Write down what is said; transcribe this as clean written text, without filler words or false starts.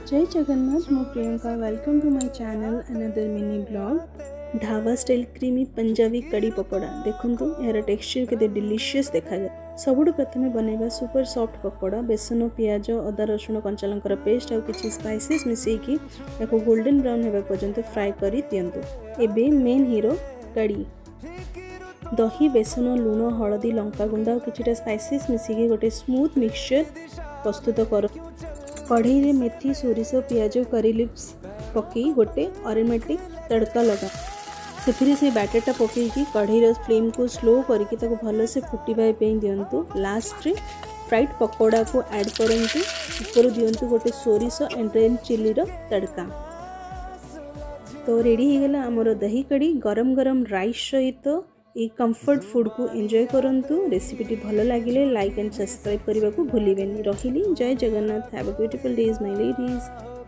जय जगन्नाथ मो Priyanka welcome to my channel another mini blog dhaba style creamy Punjabi kadhi pakora देखंतु यार टेक्सचर केते डिलीशियस देखा जाए। सबुठ प्रथमे बनैबा सुपर सॉफ्ट पकोड़ा बेसन पियाज अदा रसुण कंचा लंकार पेस्ट और किछि स्पाइसेस मिसेकी याको गोल्डन ब्राउन हेबा पर्यंत फ्राई करी दियंतु। एबे मेन हीरो कड़ी दही बेसन लुण हलदी लंका गुंड और किछिटा स्पाइसेस मिसेकी गोटे स्मूथ मिक्सचर प्रस्तुत कर। कढ़ई रे मेथी सोरिष पियाज करी लिप्स पकई गोटे अरोमेटिक तड़का लगा से बैटरटा पकईकी कढ़ईर फ्लेम को स्लो करके भल से फुटवा दिंतु। लास्ट रे फ्राइड पकोड़ा को ऐड करंतु ऊपर दिंतु गोटे सोरिष एंड रेड चिल्ली तड़का। तो रेडी हो गला आमर दही कड़ी गरम गरम राइस सहित ये कंफर्ट फूड को एंजॉय करंतु। रेसिपीटी भल लगे लाइक एंड सब्सक्राइब करने को भूलिबेनी। रहिली जय Jagannath. Have a beautiful days my ladies.